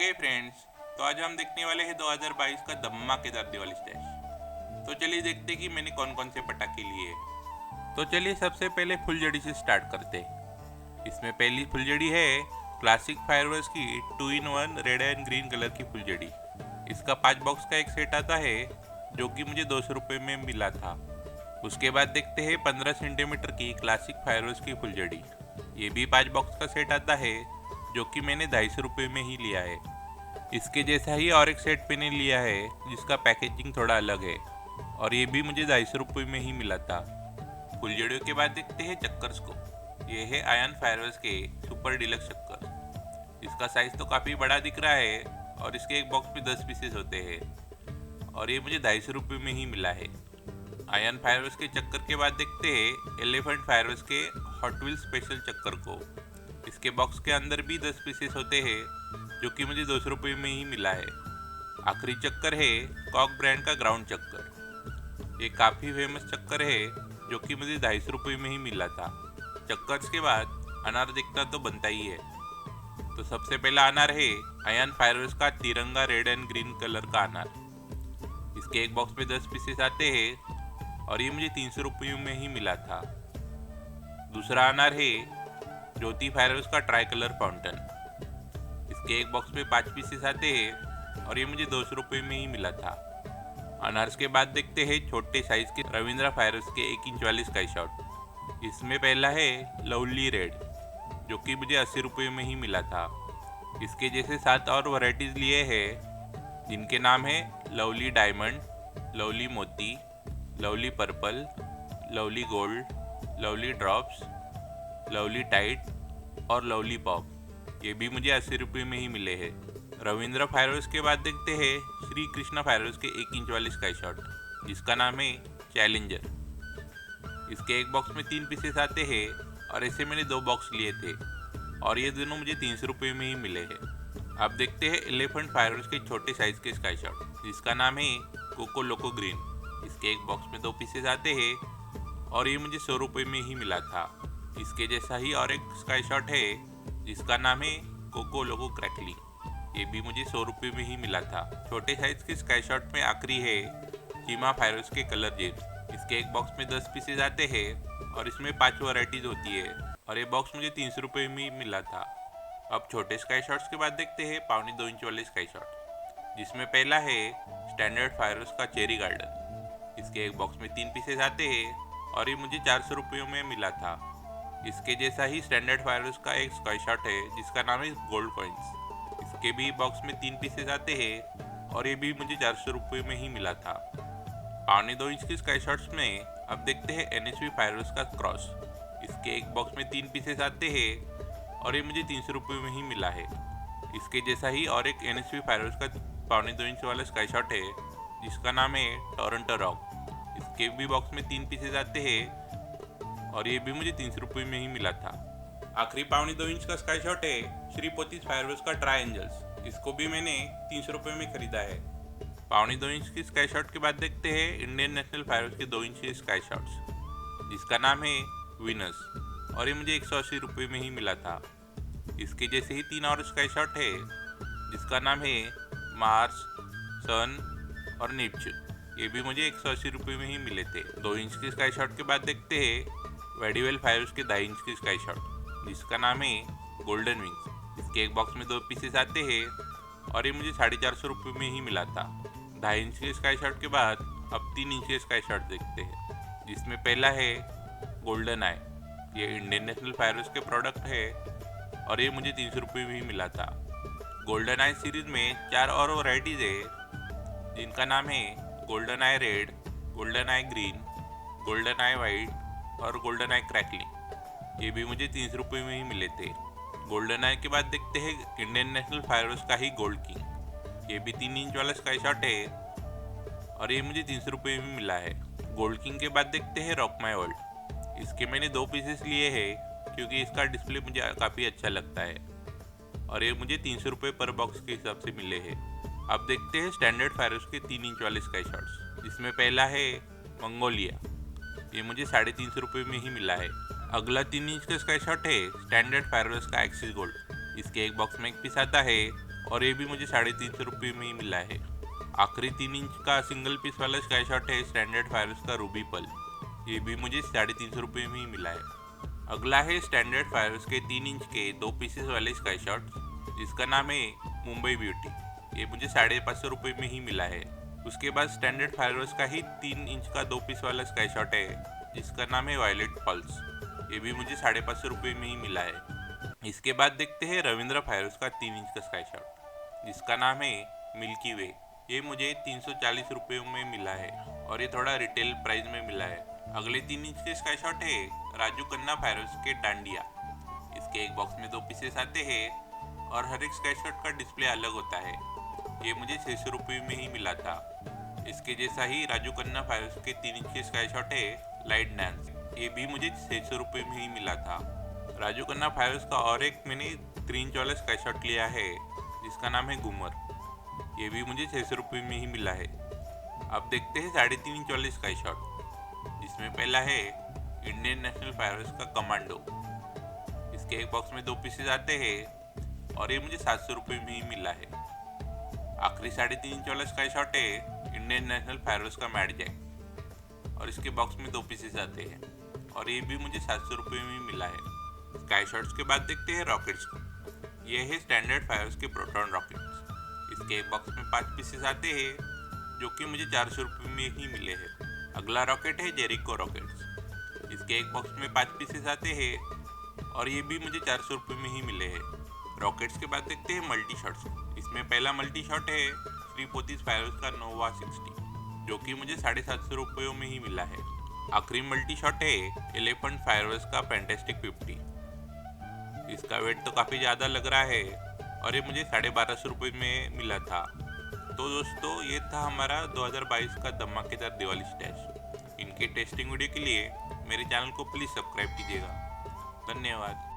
Okay friends, तो आज हम देखने वाले हैं 2022 का धमाकेदार दिवाली स्टैश। तो चलिए देखते हैं कि मैंने कौन कौन से पटाखे लिए हैं। तो चलिए सबसे पहले फुलझड़ी से स्टार्ट करते हैं। इसमें पहली फुलझड़ी है क्लासिक फायरवर्क्स की 2 in 1 red and green colour की फुलझड़ी। इसका 5 बॉक्स का एक सेट आता है जो कि मुझे 200 रुपये में मिला था। उसके बाद देखते हैं 15 सेंटीमीटर की क्लासिक फायरवर्क्स की फुलझड़ी। ये भी 5 बॉक्स का सेट आता है जो कि मैंने 250 रुपये में ही लिया है। इसके जैसा ही और एक सेट मैंने लिया है जिसका पैकेजिंग थोड़ा अलग है और ये भी मुझे 250 रुपये में ही मिला था। फुलझड़ियों के बाद देखते हैं चक्कर्स को। ये है आयन फायरवर्क्स के सुपर डिलक्स चक्कर। इसका साइज तो काफ़ी बड़ा दिख रहा है और इसके एक बॉक्स में 10 पीसेस होते हैं और ये मुझे 250 रुपये में ही मिला है। आयन फायरवर्क्स के चक्कर के बाद देखते हैं एलिफेंट फायरवर्क्स के हॉट व्हील्स स्पेशल चक्कर को। इसके बॉक्स के अंदर भी 10 पीसेस होते हैं जो कि मुझे 200 रुपये में ही मिला है। आखिरी चक्कर है कॉक ब्रांड का ग्राउंड चक्कर। ये काफ़ी फेमस चक्कर है जो कि मुझे 250 रुपये में ही मिला था। चक्कर्स के बाद अनार दिखता तो बनता ही है। तो सबसे पहला अनार है आयन फायरवर्क्स का तिरंगा रेड एंड ग्रीन कलर का अनार। इसके एक बॉक्स में 10 पीसेस आते हैं और ये मुझे 300 रुपये में ही मिला था। दूसरा अनार है ज्योति फायरवर्क्स का ट्राई कलर फाउंटेन। इसके एक बॉक्स में 5 पीसेस आते हैं और ये मुझे 200 रुपये में ही मिला था। अनार्स के बाद देखते हैं छोटे साइज के रविंद्रा फायरवर्क्स के 1 इंच वाले स्काई शॉट। इसमें पहला है लवली रेड जो कि मुझे 80 रुपये में ही मिला था। इसके जैसे 7 और वैरायटीज लिए हैं जिनके नाम है लवली डायमंड, लवली मोती, lovely purple, lovely gold, lovely drops, lovely tight और लवली पॉप। ये भी मुझे 80 रुपये में ही मिले हैं। रविंद्र फायरवर्क्स के बाद देखते हैं श्री कृष्णा फायरवर्क्स के 1 इंच वाले स्काई शॉट जिसका नाम है चैलेंजर। इसके एक बॉक्स में 3 पीसेस आते हैं और ऐसे मैंने 2 बॉक्स लिए थे और ये दोनों मुझे 300 रुपये में ही मिले हैं। अब देखते हैं एलिफेंट फायरवर्क्स के छोटे साइज के स्काई शॉट जिसका नाम है कोको लोको ग्रीन। इसके एक बॉक्स में 2 पीसेस आते हैं और ये मुझे 100 रुपये में ही मिला था। इसके जैसा ही और एक स्काई शॉट है जिसका नाम है कोको लोको क्रैकली। ये भी मुझे 100 रुपये में ही मिला था। छोटे साइज के स्काई शॉट में आखिरी है चीमा फायरवर्क्स के कलर जेम्स। इसके एक बॉक्स में 10 पीसेस आते हैं और इसमें 5 वैरायटीज होती है और ये बॉक्स मुझे 300 रुपये में ही मिला था। अब छोटे स्काई शॉट्स के बाद देखते हैं 1.25 इंच वाले स्काई शॉट जिसमें पहला है स्टैंडर्ड फायरवर्क्स का चेरी गार्डन। इसके एक बॉक्स में 3 पीसेस आते हैं और ये मुझे 400 रुपये में मिला था। इसके जैसा ही स्टैंडर्ड फायरवर्क्स का एक स्काई शॉट है जिसका नाम है गोल्ड कॉइन्स। इसके भी बॉक्स में 3 पीसेस आते हैं और ये भी मुझे 400 रुपये में ही मिला था। 2.25 इंच के स्काई शॉट्स में अब देखते हैं NSV फायरवर्क्स का क्रॉस। इसके एक बॉक्स में 3 पीसेस आते हैं और ये मुझे 300 रुपये में ही मिला है। इसके जैसा ही और एक NSV फायरवर्क्स का 2.25 इंच वाला स्काई शॉट है जिसका नाम है टोरंटो रॉक। इसके भी बॉक्स में 3 पीसेस आते हैं और ये भी मुझे 300 रुपये में ही मिला था। आखिरी 2.25 इंच का स्काई शॉट है श्री पोतीस फायरवर्क्स का ट्राई एंजल्स। इसको भी मैंने 300 रुपये में खरीदा है। 2.25 इंच की स्काई शॉट के बाद देखते हैं इंडियन नेशनल फायरवर्क्स के 2 इंच के स्काई शॉट्स जिसका नाम है विनस और ये मुझे 180 रुपये में ही मिला था। इसके जैसे ही 3 और स्काई शॉट है जिसका नाम है मार्स, सन और निप्च। ये भी मुझे 180 रुपये में ही मिले थे। 2 इंच के स्काई शॉट के बाद देखते हैं वेडिवेल फायरवर्क्स के 2.5 इंच की स्काई शॉट जिसका नाम है गोल्डन विंग्स। इसके एक बॉक्स में 2 पीसेस आते हैं और ये मुझे 450 रुपये में ही मिला था। 2.5 इंच के स्काई शॉट के बाद अब 3 इंच के स्काई शॉट देखते हैं जिसमें पहला है गोल्डन आई। ये इंडियन नेशनल फायरवर्क्स के प्रोडक्ट है और ये मुझे 300 रुपये में ही मिला था। गोल्डन आई सीरीज में 4 और वैरायटीज है जिनका नाम है golden I read, golden I green, golden I white और गोल्डन आई क्रैकलिंग। ये भी मुझे 300 रुपये में ही मिले थे। गोल्डन आई के बाद देखते हैं इंडियन नेशनल फायरवर्क्स का ही गोल्ड किंग। ये भी 3 इंच वाला स्काई शॉट है और ये मुझे 300 रुपये में मिला है। गोल्ड किंग के बाद देखते हैं रॉक माई वर्ल्ड। इसके मैंने 2 पीसेस लिए हैं क्योंकि इसका डिस्प्ले मुझे काफ़ी अच्छा लगता है और ये मुझे 300 रुपये पर बॉक्स के हिसाब से मिले हैं। अब देखते हैं स्टैंडर्ड फायरवर्क्स के 3 इंच वाले स्काई शॉट्स जिसमें पहला है मंगोलिया। ये मुझे 350 रुपये में ही मिला है। अगला 3 इंच का स्काई शॉट है स्टैंडर्ड फायरवर्क्स का एक्सिस गोल्ड। इसके एक बॉक्स में 1 पीस आता है और ये भी मुझे 350 रुपये में ही मिला है। आखिरी 3 इंच का सिंगल पीस वाला स्काई शॉट है स्टैंडर्ड फायर्स का रूबी पल, ये भी मुझे 350 रुपये में ही मिला है। अगला है स्टैंडर्ड फायर्स के 3 इंच के 2 पीसेस वाले स्काई शॉट, जिसका नाम है मुंबई ब्यूटी, ये मुझे 550 रुपये में ही मिला है। उसके बाद स्टैंडर्ड फायर्स का ही 3 इंच का 2 पीस वाला स्काई शॉट है, जिसका नाम है वायलेट पल्स, ये भी मुझे 550 रुपये में ही मिला है। इसके बाद देखते हैं रविंद्र फायर्स का 3 इंच का स्काई शॉट, जिसका नाम है मिल्की वे, ये मुझे 340 रुपये में मिला है और ये थोड़ा रिटेल प्राइस में मिला है। अगले 3 इंच के स्काई शॉट है राजू खन्ना फायर्स के डांडिया। इसके एक बॉक्स में 2 पीसेस आते हैं और हर एक स्काई शॉट का डिस्प्ले अलग होता है, ये मुझे 600 रुपये में ही मिला था। इसके जैसा ही राजू खन्ना फायर्स के 3 इंच के स्काई शॉट है लाइट डांस, ये भी मुझे 600 रुपये में ही मिला था। राजू खन्ना फायर्स का और एक मैंने 3 इंच वाला स्काई शॉट लिया है, जिसका नाम है घूमर, ये भी मुझे 600 रुपये में ही मिला है। अब देखते हैं 3.5 इंच वाले स्काई शॉट, जिसमें पहला है इंडियन नेशनल फायर्स का कमांडो। इसके एक बॉक्स में 2 पीसेस आते हैं और ये मुझे 700 रुपये में ही मिला है। आखिरी 3.5 इंच वाला स्काई शॉट है इंडियन नेशनल फायर्स का मैड जैक और इसके बॉक्स में 2 पीसेस आते हैं और ये भी मुझे 700 रुपये में ही मिला है। स्काई शॉट्स के बाद देखते हैं रॉकेट्स को, ये है स्टैंडर्ड फायर्स के प्रोटॉन रॉकेट्स। इसके एक बॉक्स में 5 पीसेस आते हैं, जो कि मुझे 400 रुपये में ही मिले हैं। अगला रॉकेट है जेरिको रॉकेट्स, इसके एक बॉक्स में 5 पीसेस आते हैं और ये भी मुझे 400 रुपये में ही मिले हैं। रॉकेट्स के बाद देखते हैं मल्टी शॉट्स, इसमें पहला मल्टी शॉट है श्री पोतीस फायर्स का नोवा 60, जो कि मुझे 750 रुपये में ही मिला है। आखिरी मल्टी शॉट है एलिफेंट फायर्स का फैंटास्टिक 50, इसका वेट तो काफ़ी ज़्यादा लग रहा है और ये मुझे 1250 रुपये में मिला था। तो दोस्तों, ये था हमारा 2022 का धमाकेदार दिवाली स्टैश। इनके टेस्टिंग वीडियो के लिए मेरे चैनल को प्लीज़ सब्सक्राइब कीजिएगा। धन्यवाद।